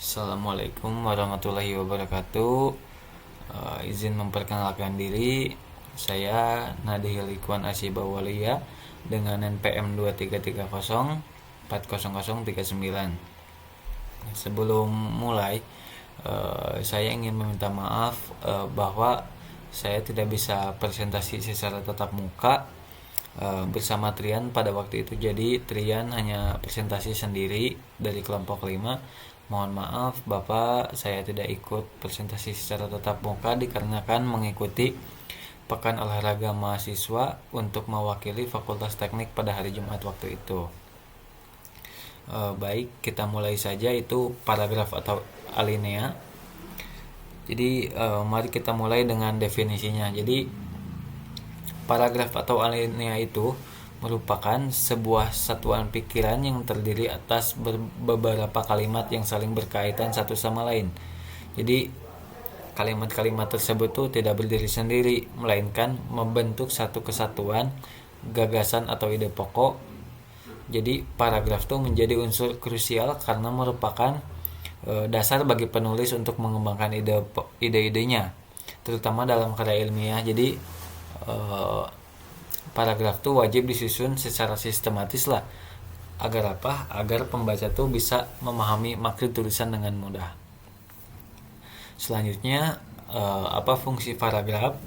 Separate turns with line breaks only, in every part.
Assalamualaikum warahmatullahi wabarakatuh. Izin memperkenalkan diri, saya Nadhil Ikhwan Asiba Walia dengan NPM 2330400039. Sebelum mulai, saya ingin meminta maaf bahwa saya tidak bisa presentasi secara tatap muka bersama Trian pada waktu itu. Jadi Trian hanya presentasi sendiri dari kelompok 5. Mohon maaf Bapak, saya tidak ikut presentasi secara tatap muka dikarenakan mengikuti Pekan Olahraga Mahasiswa untuk mewakili Fakultas Teknik pada hari Jumat waktu itu. Baik, kita mulai saja, itu paragraf atau alinea. Jadi mari kita mulai dengan definisinya. Jadi paragraf atau alinea itu merupakan sebuah satuan pikiran yang terdiri atas beberapa kalimat yang saling berkaitan satu sama lain. Jadi kalimat-kalimat tersebut tuh tidak berdiri sendiri, melainkan membentuk satu kesatuan, gagasan atau ide pokok. Jadi paragraf tuh menjadi unsur krusial karena merupakan dasar bagi penulis untuk mengembangkan ide-idenya, terutama dalam karya ilmiah. Jadi paragraf tuh wajib disusun secara sistematis lah. Agar apa? Agar pembaca tuh bisa memahami maksud tulisan dengan mudah. Selanjutnya, apa fungsi paragraf?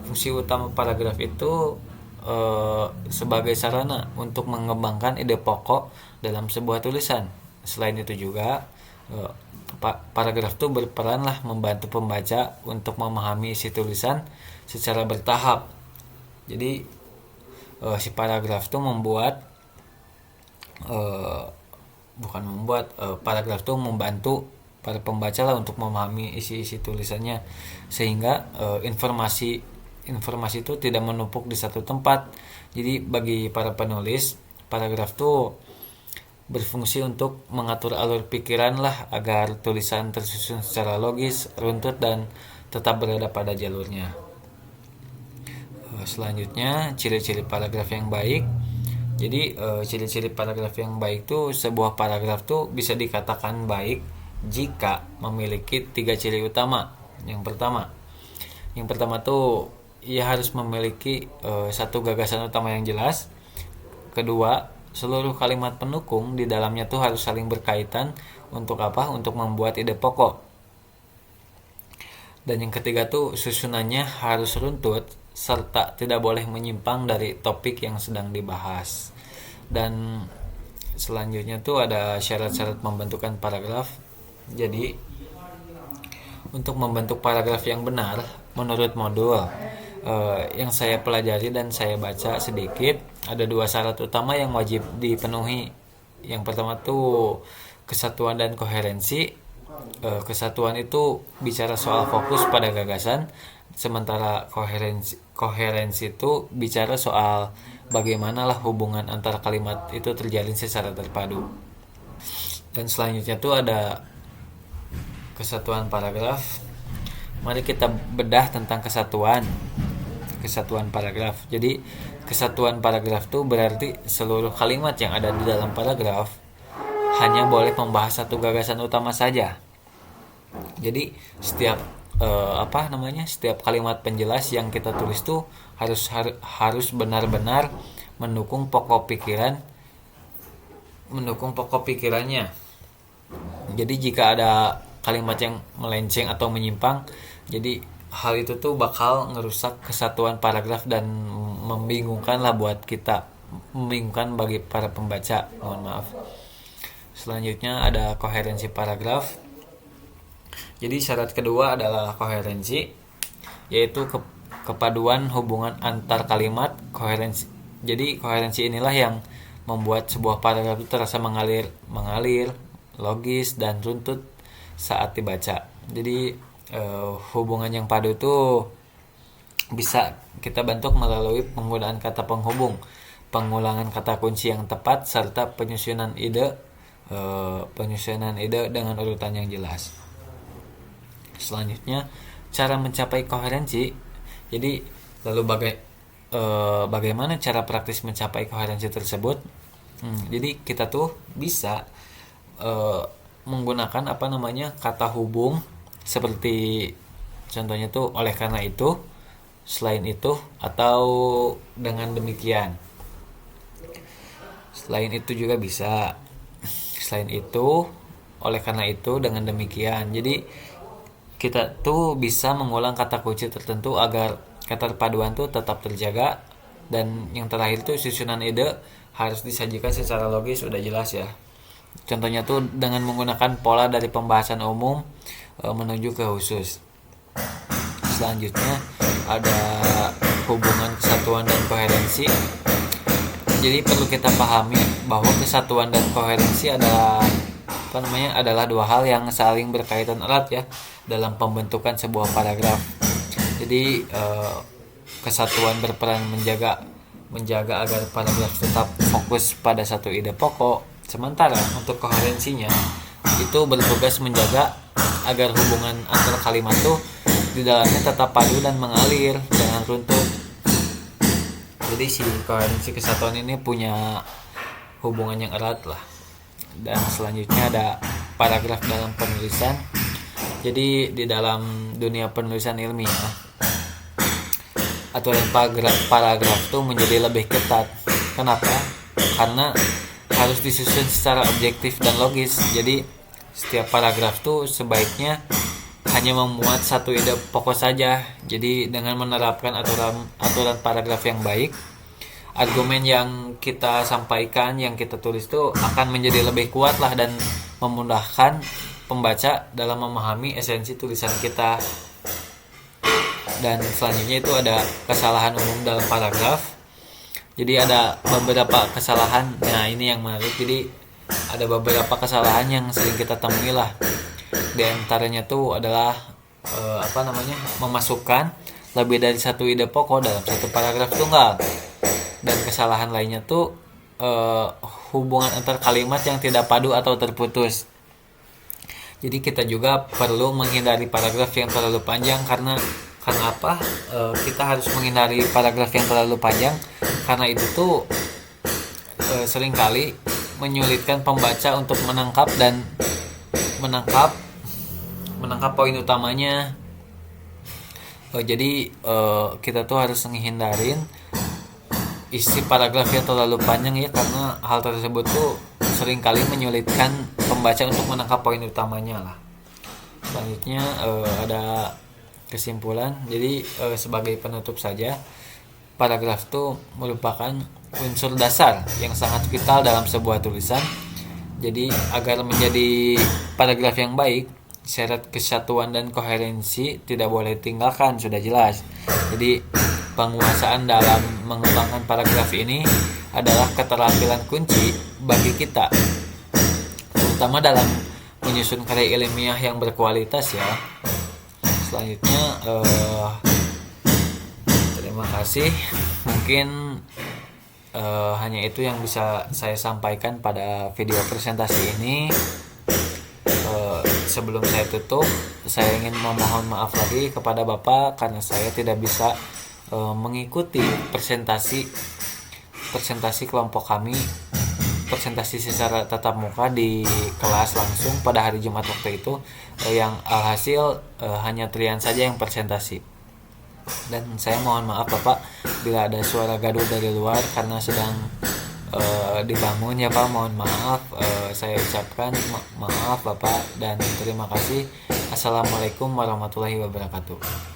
Fungsi utama paragraf itu sebagai sarana untuk mengembangkan ide pokok dalam sebuah tulisan. Selain itu juga paragraf itu berperan lah membantu pembaca untuk memahami isi tulisan secara bertahap. Jadi si paragraf itu paragraf itu membantu para pembaca lah untuk memahami isi-isi tulisannya, sehingga informasi itu tidak menumpuk di satu tempat. Jadi bagi para penulis, paragraf itu berfungsi untuk mengatur alur pikiran lah agar tulisan tersusun secara logis, runtut, dan tetap berada pada jalurnya. Selanjutnya, ciri-ciri paragraf yang baik. Jadi ciri-ciri paragraf yang baik tuh, sebuah paragraf tuh bisa dikatakan baik jika memiliki 3 ciri utama. Yang pertama tuh ia harus memiliki satu gagasan utama yang jelas. Kedua, seluruh kalimat pendukung di dalamnya tuh harus saling berkaitan. Untuk apa? Untuk membuat ide pokok. Dan yang ketiga tuh susunannya harus runtut serta tidak boleh menyimpang dari topik yang sedang dibahas. Dan selanjutnya tuh ada syarat-syarat pembentukan paragraf. Jadi untuk membentuk paragraf yang benar menurut modul yang saya pelajari dan saya baca sedikit, ada 2 syarat utama yang wajib dipenuhi. Yang pertama tuh kesatuan dan koherensi. Kesatuan itu bicara soal fokus pada gagasan, sementara koherensi itu bicara soal bagaimana lah hubungan antara kalimat itu terjalin secara terpadu. Dan selanjutnya tuh ada kesatuan paragraf. Mari kita bedah tentang kesatuan paragraf. Jadi kesatuan paragraf itu berarti seluruh kalimat yang ada di dalam paragraf hanya boleh membahas satu gagasan utama saja. Jadi setiap setiap kalimat penjelas yang kita tulis tuh harus benar-benar mendukung pokok pikirannya. Jadi jika ada kalimat yang melenceng atau menyimpang, jadi hal itu tuh bakal ngerusak kesatuan paragraf dan membingungkan bagi para pembaca. Mohon maaf. Selanjutnya ada koherensi paragraf. Jadi syarat kedua adalah koherensi, yaitu kepaduan hubungan antar kalimat. Jadi koherensi inilah yang membuat sebuah paragraf itu terasa mengalir, logis dan runtut saat dibaca. Jadi hubungan yang padu itu bisa kita bentuk melalui penggunaan kata penghubung, pengulangan kata kunci yang tepat, serta penyusunan ide dengan urutan yang jelas. Selanjutnya, cara mencapai koherensi. Jadi lalu bagaimana cara praktis mencapai koherensi tersebut? Jadi kita tuh bisa menggunakan kata hubung seperti contohnya tuh oleh karena itu, selain itu, atau dengan demikian. Selain itu juga bisa. Selain itu, oleh karena itu, dengan demikian. Jadi kita tuh bisa mengulang kata kunci tertentu agar keterpaduan tuh tetap terjaga. Dan yang terakhir tuh susunan ide harus disajikan secara logis, udah jelas ya. Contohnya tuh dengan menggunakan pola dari pembahasan umum menuju ke khusus. Selanjutnya ada hubungan kesatuan dan koherensi. Jadi perlu kita pahami bahwa kesatuan dan koherensi adalah dua hal yang saling berkaitan erat ya dalam pembentukan sebuah paragraf. Jadi kesatuan berperan menjaga agar paragraf tetap fokus pada satu ide pokok, sementara untuk koherensinya itu bertugas menjaga agar hubungan antar kalimat tuh di dalamnya tetap padu dan mengalir, jangan runtuh. Jadi si koherensi kesatuan ini punya hubungan yang erat lah. Dan selanjutnya ada paragraf dalam penulisan. Jadi di dalam dunia penulisan ilmiah, aturan paragraf itu menjadi lebih ketat. Kenapa? Karena harus disusun secara objektif dan logis. Jadi setiap paragraf tuh sebaiknya hanya memuat satu ide pokok saja. Jadi dengan menerapkan aturan paragraf yang baik, argumen yang kita sampaikan, yang kita tulis tuh akan menjadi lebih kuat lah dan memudahkan pembaca dalam memahami esensi tulisan kita. Dan selanjutnya itu ada kesalahan umum dalam paragraf. Jadi ada beberapa kesalahan. Nah, ini yang menarik. Jadi ada beberapa kesalahan yang sering kita temui lah. Di antaranya tuh adalah memasukkan lebih dari satu ide pokok dalam satu paragraf tunggal. Dan kesalahan lainnya tuh hubungan antar kalimat yang tidak padu atau terputus. Jadi kita juga perlu menghindari paragraf yang terlalu panjang. Karena apa? Kita harus menghindari paragraf yang terlalu panjang karena itu tuh seringkali menyulitkan pembaca untuk menangkap poin utamanya. Jadi kita tuh harus menghindarin isi paragraf yang terlalu panjang ya, karena hal tersebut tuh seringkali menyulitkan pembaca untuk menangkap poin utamanya lah. Selanjutnya ada kesimpulan. Jadi sebagai penutup saja, paragraf tuh merupakan unsur dasar yang sangat vital dalam sebuah tulisan. Jadi agar menjadi paragraf yang baik, syarat kesatuan dan koherensi tidak boleh tinggalkan, sudah jelas. Jadi penguasaan dalam mengembangkan paragraf ini adalah keterampilan kunci bagi kita, terutama dalam menyusun karya ilmiah yang berkualitas ya. Selanjutnya terima kasih. Mungkin hanya itu yang bisa saya sampaikan pada video presentasi ini. Sebelum saya tutup, saya ingin memohon maaf lagi kepada Bapak karena saya tidak bisa mengikuti presentasi kelompok kami, presentasi secara tatap muka di kelas langsung pada hari Jumat waktu itu, yang alhasil hanya Trian saja yang presentasi. Dan saya mohon maaf Bapak bila ada suara gaduh dari luar karena sedang dibangun ya Pak, mohon maaf. Saya ucapkan maaf Bapak dan terima kasih. Assalamualaikum warahmatullahi wabarakatuh.